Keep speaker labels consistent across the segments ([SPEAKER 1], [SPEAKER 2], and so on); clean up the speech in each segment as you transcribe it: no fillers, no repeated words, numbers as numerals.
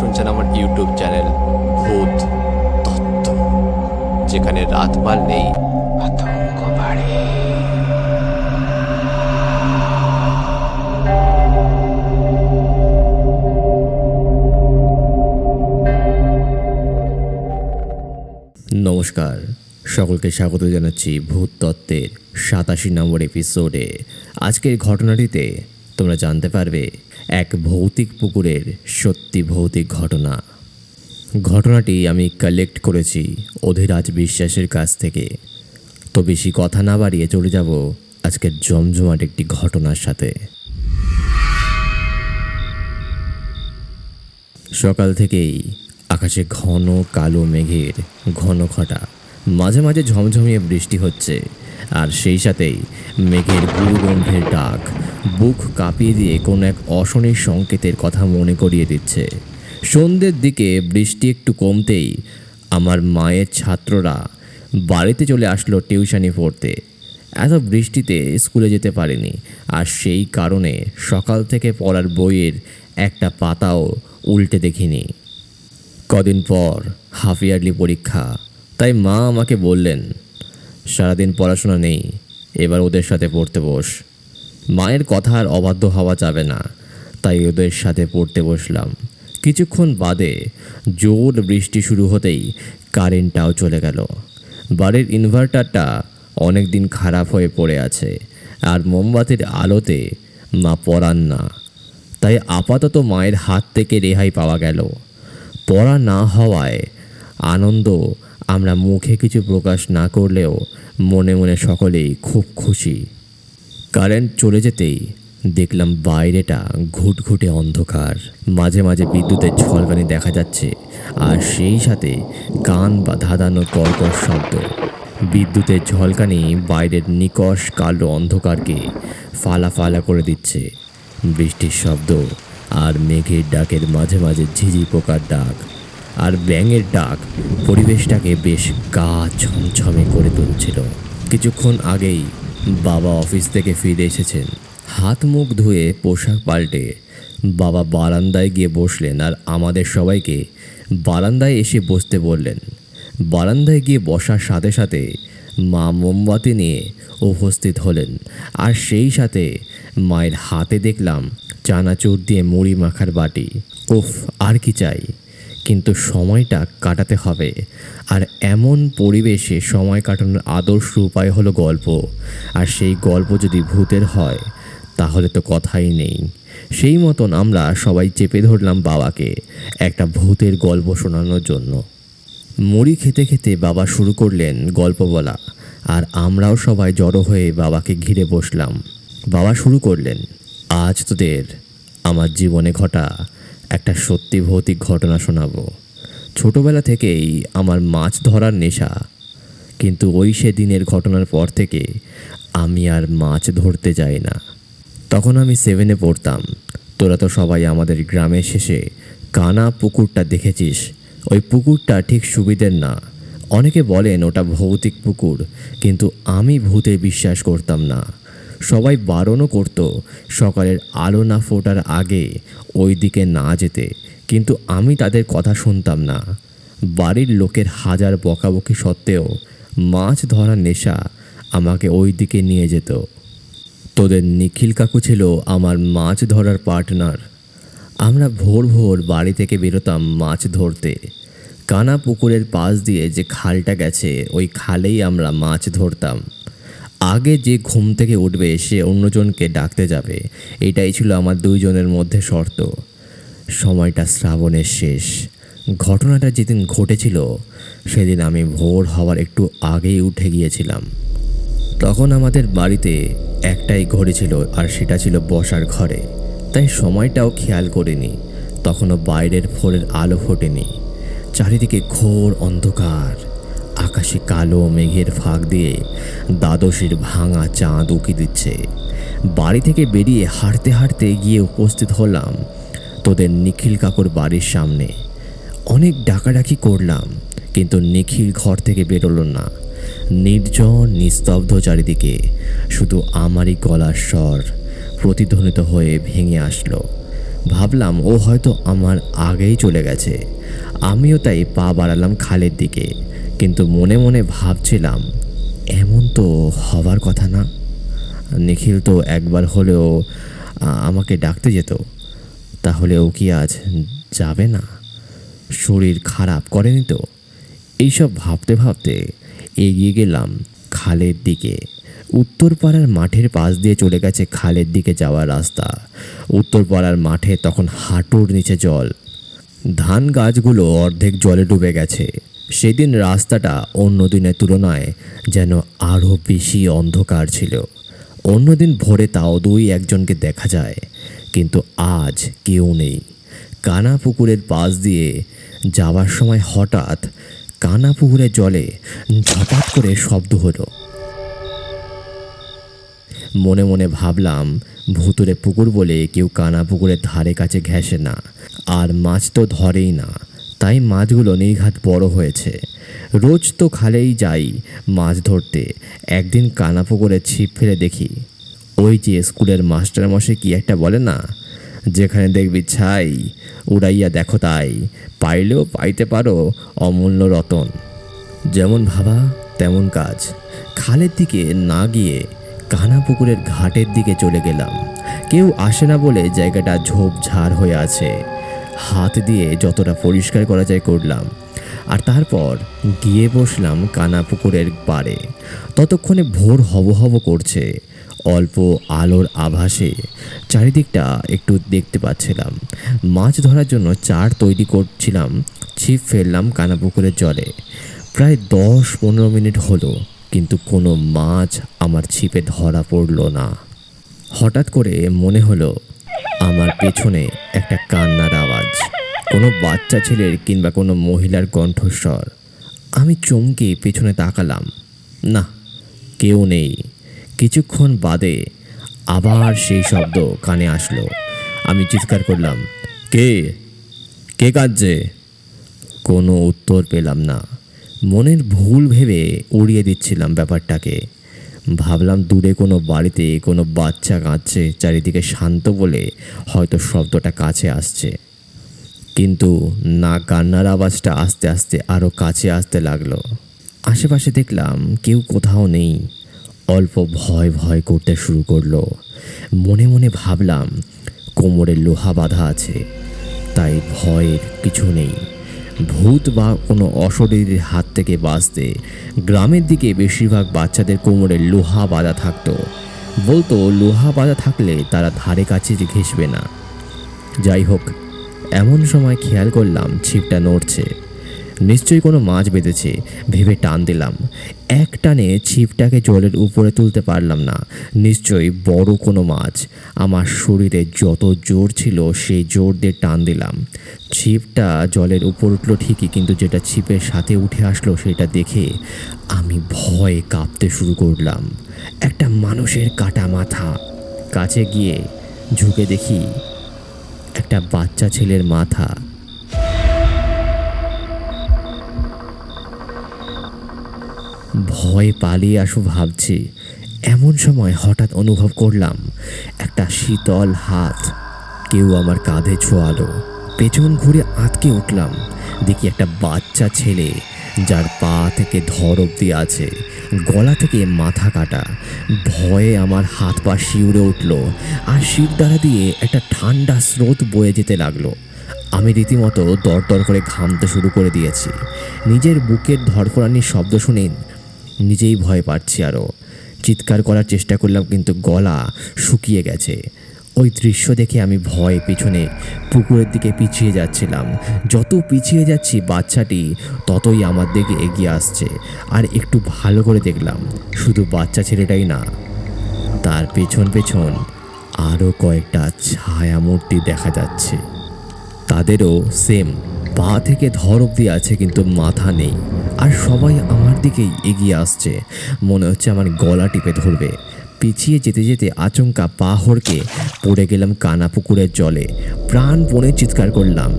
[SPEAKER 1] শুনছেন আমার YouTube channel ভূত তত্ত্ব, যেখানে রাতপাল নেই, আতঙ্ক বাড়ে।
[SPEAKER 2] নমস্কার, সকলকে স্বাগত জানাচ্ছি ভূত তত্ত্বের 87 নম্বর এপিসোডে। আজকের ঘটনাটিতে তোমরা জানতে পারবে এক ভৌতিক পুকুরের সত্যি ভৌতিক ঘটনা। ঘটনাটি আমি কালেক্ট করেছি অধীরাজ বিশ্বাসের কাছ থেকে। তো বেশি কথা না বাড়িয়ে চলে যাব আজকের জমজমাট একটি ঘটনার সাথে। সকাল থেকেই আকাশে ঘন কালো মেঘের ঘন ঘটা, মাঝে মাঝে ঝমঝমিয়ে বৃষ্টি হচ্ছে, আর সেই সাথেই মেঘের গুরুগম্ভীর ডাক বুক কাঁপিয়ে দিয়ে কোনো এক অশনির সংকেতের কথা মনে করিয়ে দিচ্ছে। সন্ধ্যের দিকে বৃষ্টি একটু কমতেই আমার মায়ের ছাত্ররা বাড়িতে চলে আসলো টিউশনি পড়তে। এত বৃষ্টিতে স্কুলে যেতে পারেনি, আর সেই কারণে সকাল থেকে পড়ার বইয়ের একটা পাতাও উল্টে দেখিনি। কদিন পর হাফ ইয়ারলি পরীক্ষা, তাই মা আমাকে বললেন, সারাদিন পড়াশোনা নেই, এবার ওদের সাথে পড়তে বস। মায়ের কথা আর অবাধ্য হওয়া যাবে না, তাই ওদের সাথে পড়তে বসলাম। কিছুক্ষণ বাদে জোর বৃষ্টি শুরু হতেই কারেন্টটাও চলে গেল। বাড়ির ইনভার্টারটা অনেক দিন খারাপ হয়ে পড়ে আছে, আর মোমবাতির আলোতে মা পড়ান না, তাই আপাতত মায়ের হাত থেকে রেহাই পাওয়া গেল। পড়া না হওয়ায় আনন্দ আমরা মুখে কিছু প্রকাশ না করলেও মনে মনে সকলেই খুব খুশি। কারেন্ট চলে যেতেই দেখলাম বাইরেটা ঘুটঘুটে অন্ধকার, মাঝে মাঝে বিদ্যুতের ঝলকানি দেখা যাচ্ছে, আর সেই সাথে কান বা ধাঁধানো কর্কশ শব্দ। বিদ্যুতের ঝলকানি বাইরের নিকষ কালো অন্ধকারকে ফালা ফালা করে দিচ্ছে। বৃষ্টির শব্দ আর মেঘের ডাকের মাঝে মাঝে ঝিঝি পোকার ডাক আর ব্যাঙের ডাক পরিবেশটাকে বেশ গা ছমছমে করে তুলছিল। কিছুক্ষণ আগেই বাবা অফিস থেকে ফিরে এসেছেন। হাত মুখ ধুয়ে পোশাক পাল্টে বাবা বারান্দায় গিয়ে বসলেন, আর আমাদের সবাইকে বারান্দায় এসে বসতে বললেন। বারান্দায় গিয়ে বসার সাথে সাথে মা মোমবাতি নিয়ে উপস্থিত হলেন, আর সেই সাথে মায়ের হাতে দেখলাম চানাচুর দিয়ে মুড়ি মাখার বাটি। উফ, আর কি চাই, কিন্তু সময়টা কাটাতে হবে, আর এমন পরিবেশে সময় কাটানোর আদর্শ উপায় হলো গল্প। আর সেই গল্প যদি ভূতের হয় তাহলে তো কথাই নেই। সেই মতন আমরা সবাই চেপে ধরলাম বাবাকে একটা ভূতের গল্প শোনানোর জন্য। মুড়ি খেতে খেতে বাবা শুরু করলেন গল্প বলা, আর আমরাও সবাই জড়ো হয়ে বাবাকে ঘিরে বসলাম। বাবা শুরু করলেন, আজ তোদের আমার জীবনে ঘটা একটা সত্যি ভৌতিক ঘটনা শোনাবো। ছোটবেলা থেকেই আমার মাছ ধরার নেশা, কিন্তু ওই সেদিনের ঘটনার পর থেকে আমি আর মাছ ধরতে যাই না। তখন আমি 7-এ পড়তাম। তোরা তো সবাই আমাদের গ্রামের শেষে কানা পুকুরটা দেখেছিস। ওই পুকুরটা ঠিক সুবিধের না। অনেকে বলেন ওটা ভৌতিক পুকুর, কিন্তু আমি ভূতে বিশ্বাস করতাম না। সবাই বারণও করতো সকালের আলো না ফোটার আগে ওই দিকে না যেতে, কিন্তু আমি তাদের কথা শুনতাম না। বাড়ির লোকের হাজার বকাবকি সত্ত্বেও মাছ ধরার নেশা আমাকে ওই দিকে নিয়ে যেত। তোদের নিখিল কাকু ছিল আমার মাছ ধরার পার্টনার। আমরা ভোর ভোর বাড়ি থেকে বেরোতাম মাছ ধরতে। কানা পুকুরের পাশ দিয়ে যে খালটা গেছে, ওই খালেই আমরা মাছ ধরতাম। আগে যে ঘুম থেকে উঠবে সে অন্যজনকে ডাকতে যাবে, এটাই ছিল আমার দুইজনের মধ্যে শর্ত। সময়টা শ্রাবণের শেষ। ঘটনাটা যেদিন ঘটেছিল সেদিন আমি ভোর হওয়ার একটু আগেই উঠে গিয়েছিলাম। তখন আমাদের বাড়িতে একটাই ঘড়ি ছিল, আর সেটা ছিল বসার ঘরে, তাই সময়টাও খেয়াল করিনি। তখনও বাইরের ভোরের আলো ফোটেনি। চারিদিকে ঘোর অন্ধকার, আকাশে কালো মেঘের ফাঁক দিয়ে দ্বাদশীর ভাঙা চাঁদ উকি দিচ্ছে। বাড়ি থেকে বেরিয়ে হাঁটতে হাঁটতে গিয়ে উপস্থিত হলাম তোদের নিখিল কাকুর বাড়ির সামনে। অনেক ডাকাডাকি করলাম, কিন্তু নিখিল ঘর থেকে বেরোলো না। নির্জন নিস্তব্ধ চারিদিকে, শুধু আমারই গলার স্বর প্রতিধ্বনিত হয়ে ভেঙে আসলো। ভাবলাম ও হয়তো আমার আগেই চলে গেছে। আমিও তাই পা বাড়ালাম খালের দিকে, কিন্তু মনে মনে ভাবছিলাম এমন তো হবার কথা না। নিখিল তো একবার হলেও আমাকে ডাকতে যেত, তাহলে ও কি আজ যাবে না? শরীর খারাপ করেনি তো? এইসব ভাবতে ভাবতে এগিয়ে গেলাম খালের দিকে। উত্তরপাড়ার মাঠের পাশ দিয়ে চলে গেছে খালের দিকে যাওয়ার রাস্তা। উত্তরপাড়ার মাঠে তখন হাঁটুর নিচে জল। ধান গাছগুলো অর্ধেক জলে ডুবে গেছে। সেদিন রাস্তাটা অন্য দিনের তুলনায় যেন আরও বেশি অন্ধকার ছিল। অন্যদিন ভোরে তাও 2-1জনকে দেখা যায়, কিন্তু আজ কেউ নেই। কানা পুকুরের পাশ দিয়ে যাওয়ার সময় হঠাৎ কানা পুকুরের জলে ঝপাত করে শব্দ হলো। মনে মনে ভাবলাম ভুতুরে পুকুর বলে কেউ কানা পুকুরের ধারে কাছে ঘেঁষে না, আর মাছ তো ধরেই না, তাই মাছগুলো নির্ঘাত বড় হয়েছে। রোজ তো খালেই যাই মাছ ধরতে। একদিন কানা পুকুরে ছিপ ফেলে দেখি, ওই যে স্কুলের মাস্টারমশাই কি একটা বলে না, যেখানে দেখবি ছাই উড়াইয়া দেখো তাই, পাইলেও পাইতে পারো অমূল্য রতন। যেমন ভাবা তেমন কাজ। খালের দিকে না গিয়ে কানা পুকুরের ঘাটের দিকে চলে গেলাম। কেউ আসে না বলে জায়গাটা ঝোপঝাড় হয়ে আছে। হাত দিয়ে যতটা পরিষ্কার করা যায় করলাম, আর তারপর গিয়ে বসলাম কানা পুকুরের পাড়ে। ততক্ষণে ভোর হব হব করছে। অল্প আলোর আভাসে চারিদিকটা একটু দেখতে পাচ্ছিলাম। মাছ ধরার জন্য চার তৈরি করছিলাম। ছিপ ফেললাম কানা পুকুরের জলে। প্রায় 10-15 মিনিট হলো, কিন্তু কোনো মাছ আমার ছিপে ধরা পড়ল না। হঠাৎ করে মনে হলো আমার পেছনে একটা কান্নার আওয়াজ, কোনো বাচ্চা ছেলের কিংবা কোনো মহিলার কণ্ঠস্বর। আমি চমকে পেছনে তাকালাম, না, কেউ নেই। কিছুক্ষণ বাদে আবার সেই শব্দ কানে আসলো। আমি চিৎকার করলাম, কে কে কাঁদছে? কোনো উত্তর পেলাম না। মনের ভুল ভেবে উড়িয়ে দিচ্ছিলাম ব্যাপারটাকে। ভাবলাম দূরে কোনো বাড়িতে কোনো বাচ্চা কাঁদছে, চারিদিকে শান্ত বলে হয়তো শব্দটা কাছে আসছে। কিন্তু না, কান্নার আওয়াজটা আস্তে আস্তে আরও কাছে আসতে লাগলো। আশেপাশে দেখলাম কেউ কোথাও নেই। অল্প ভয় ভয় করতে শুরু করলো। মনে মনে ভাবলাম কোমরে লোহা বাঁধা আছে, তাই ভয়ের কিছু নেই। ভূত বা কোনো অশরীরের হাত থেকে বাঁচতে গ্রামের দিকে বেশিরভাগ বাচ্চাদের কোমরে লোহা বাঁধা থাকতো। বলতো লোহা বাঁধা থাকলে তারা ধারে কাছে ঘেঁষবে না। যাই হোক, এমন সময় খেয়াল করলাম ছিপটা নড়ছে। নিশ্চয়ই কোনো মাছ বেঁধেছে ভেবে টান দিলাম। এক টানে ছিপটাকে জলের উপরে তুলতে পারলাম না। নিশ্চয়ই বড় কোনো মাছ। আমার শরীরে যত জোর ছিল সেই জোর দিয়ে টান দিলাম। ছিপটা জলের উপর উঠলো ঠিকই, কিন্তু যেটা ছিপের সাথে উঠে আসলো সেটা দেখে আমি ভয়ে কাঁপতে শুরু করলাম। একটা মানুষের কাটা মাথা। কাছে গিয়ে ঝুঁকে দেখি একটা বাচ্চা ছেলের মাথা। ভয় পালিয়ে আসো ভাবছি, এমন সময় হঠাৎ অনুভব করলাম একটা শীতল হাত কেউ আমার কাঁধে ছোঁয়ালো। পেছন ঘুরে আঁতকে উঠলাম। দেখি একটা বাচ্চা ছেলে, যার পা থেকে ধর অবধি আছে, গলা থেকে মাথা কাটা। ভয়ে আমার হাত পা শিউরে উঠল, আর শিরদাঁড়া দিয়ে একটা ঠান্ডা স্রোত বয়ে যেতে লাগলো। আমি রীতিমতো দরদর করে ঘামতে শুরু করে দিয়েছি। নিজের বুকের ধড়ফড়ানির শব্দ শুনে নিজেই ভয় পাচ্ছি। আরও চিৎকার করার চেষ্টা করলাম, কিন্তু গলা শুকিয়ে গেছে। ওই দৃশ্য দেখে আমি ভয়ে পিছনে পুকুরের দিকে পিছিয়ে যাচ্ছিলাম। যত পিছিয়ে যাচ্ছি বাচ্চাটি ততই আমার দিকে এগিয়ে আসছে। আর একটু ভালো করে দেখলাম, শুধু বাচ্চা ছেলেটাই না, তার পেছন পেছন আরও কয়েকটা ছায়ামূর্তি দেখা যাচ্ছে। তাদেরও সেম পা থেকে ধর অবধি আছে, কিন্তু মাথা নেই। আর সবাই আমার দিকেই এগিয়ে আসছে। মনে হচ্ছে আমার গলা টিপে ধরবে। পিছিয়ে যেতে যেতে আচমকা পা হড়কে পড়ে গেলাম কানা পুকুরের জলে। প্রাণপণে চিৎকার করলাম।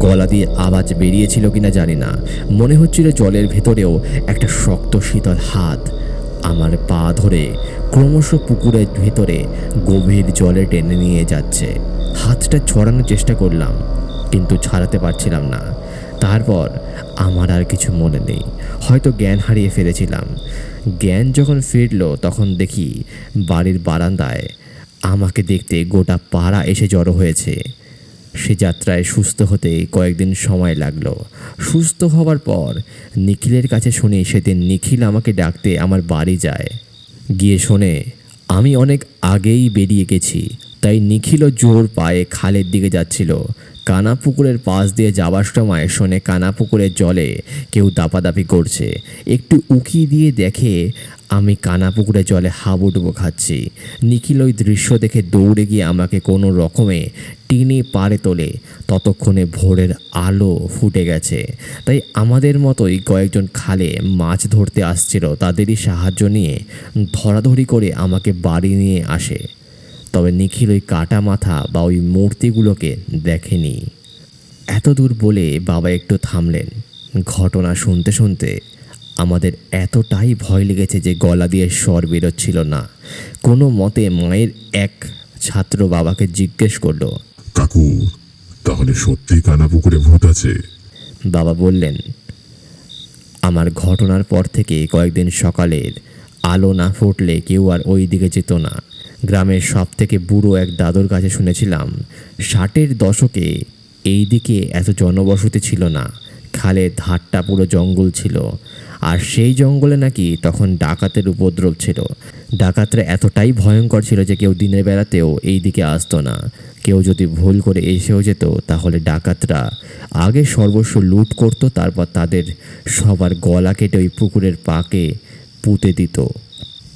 [SPEAKER 2] গলা দিয়ে আওয়াজ বেরিয়েছিল কিনা জানি না, মনে হচ্ছিল জলের ভেতরেও একটা শক্ত শীতল হাত আমার পা ধরে ক্রমশ পুকুরের ভেতরে গভীর জলে টেনে নিয়ে যাচ্ছে। হাতটা ছড়ানোর চেষ্টা করলাম, কিন্তু ছাড়াতে পারছিলাম না। তারপর আমার আর কিছু মনে নেই, হয়তো জ্ঞান হারিয়ে ফেলেছিলাম। জ্ঞান যখন ফিরল তখন দেখি বাড়ির বারান্দায় আমাকে দেখতে গোটা পাড়া এসে জড়ো হয়েছে। সে যাত্রায় সুস্থ হতে কয়েকদিন সময় লাগলো। সুস্থ হওয়ার পর নিখিলের কাছে শুনি সেদিন নিখিল আমাকে ডাকতে আমার বাড়ি যায়। গিয়ে শোনে আমি অনেক আগেই বেরিয়ে গেছি, তাই নিখিলও জোর পায়ে খালের দিকে যাচ্ছিল। কানা পুকুরের পাশ দিয়ে যাওয়ার সময় শোনে কানা পুকুরের জলে কেউ দাপাদাপি করছে। একটু উকি দিয়ে দেখে আমি কানা পুকুরের জলে হাবুডুবু খাচ্ছি। নিখিল ওই দৃশ্য দেখে দৌড়ে গিয়ে আমাকে কোনো রকমে টেনে পাড়ে তোলে। ততক্ষণে ভোরের আলো ফুটে গেছে, তাই আমাদের মতোই কয়েকজন খালে মাছ ধরতে আসছিল। তাদেরই সাহায্য নিয়ে ধরাধরি করে আমাকে বাড়ি নিয়ে আসে। তবে নিখিল ওই কাটা মাথা বা ওই মূর্তিগুলোকে দেখেনি। এত দূর বলে বাবা একটু থামলেন। ঘটনা শুনতে শুনতে আমাদের এতটাই ভয় লেগেছে যে গলা দিয়ে স্বর বেরোচ্ছিল না। কোনো মতে মায়ের এক ছাত্র বাবাকে জিজ্ঞেস করলো,
[SPEAKER 3] কাকু, তাহলে সত্যি কানা পুকুরে ভূত আছে?
[SPEAKER 2] বাবা বললেন, আমার ঘটনার পর থেকে কয়েকদিন সকালের আলো না ফুটলে কেউ আর ওই দিকে যেত না। গ্রামের সব থেকে বুড়ো এক দাদুর কাছে শুনেছিলাম 60-এর দশকে এই দিকে এত জনবসতি ছিল না। খালের ধারটা পুরো জঙ্গল ছিল, আর সেই জঙ্গলে নাকি তখন ডাকাতের উপদ্রব ছিল। ডাকাতরা এতটাই ভয়ঙ্কর ছিল যে কেউ দিনের বেলাতেও এই দিকে আসতো না। কেউ যদি ভুল করে এসেও যেত তাহলে ডাকাতরা আগে সর্বস্ব লুট করতো, তারপর তাদের সবার গলা কেটে ওই পুকুরের পাকে পুঁতে দিত।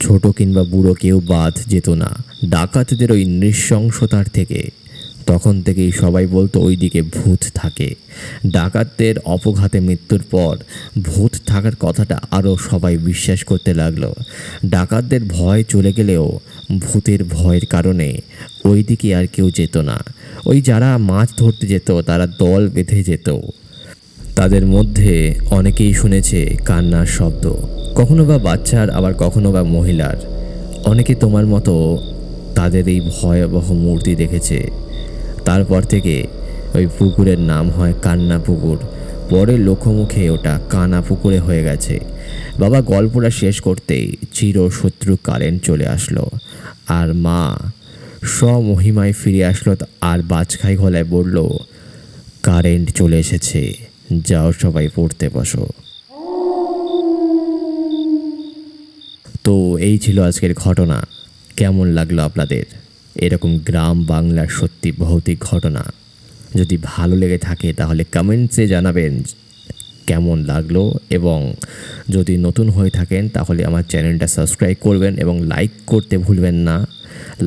[SPEAKER 2] ছোট কিংবা বুড়ো কেউ বাদ যেত না ডাকাতদের ওই নৃশংসতার থেকে। তখন থেকেই সবাই বলতো ওই দিকে ভূত থাকে। ডাকাতদের অপঘাতে মৃত্যুর পর ভূত থাকার কথাটা আরও সবাই বিশ্বাস করতে লাগলো। ডাকাতদের ভয় চলে গেলেও ভূতের ভয়ের কারণে ওই দিকে আর কেউ যেত না। ওই যারা মাছ ধরতে যেত তারা দল বেঁধে যেত। তাদের মধ্যে অনেকেই শুনেছে কান্নার শব্দ, কখনো বা বাচ্চার, আবার কখনো বা মহিলার। অনেকে তোমার মতো তাদের এই ভয়াবহ মূর্তি দেখেছে। তারপর থেকে ওই পুকুরের নাম হয় কান্না পুকুর। পরে লোকমুখে ওটা কানা পুকুরে হয়ে গেছে। বাবা গল্পটা শেষ করতেই চিরশত্রু কারেন্ট চলে আসলো, আর মা স্বমহিমায় ফিরে আসলো আর বাজখাই গলায় বলল, কারেন্ট চলে এসেছে, যাও সবাই পড়তে বসো। তো এই ছিল আজকের ঘটনা। কেমন লাগলো আপনাদের? এরকম গ্রাম বাংলার সত্যি ভৌতিক ঘটনা যদি ভালো লেগে থাকে তাহলে কমেন্টসে জানাবেন কেমন লাগলো, এবং যদি নতুন হয়ে থাকেন তাহলে আমার চ্যানেলটা সাবস্ক্রাইব করবেন এবং লাইক করতে ভুলবেন না।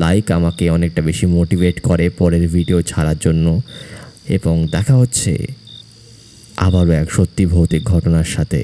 [SPEAKER 2] লাইক আমাকে অনেকটা বেশি মোটিভেট করে পরের ভিডিও ছাড়ার জন্য। এবং দেখা হচ্ছে আবারও এক সত্যি ভৌতিক ঘটনার সাথে।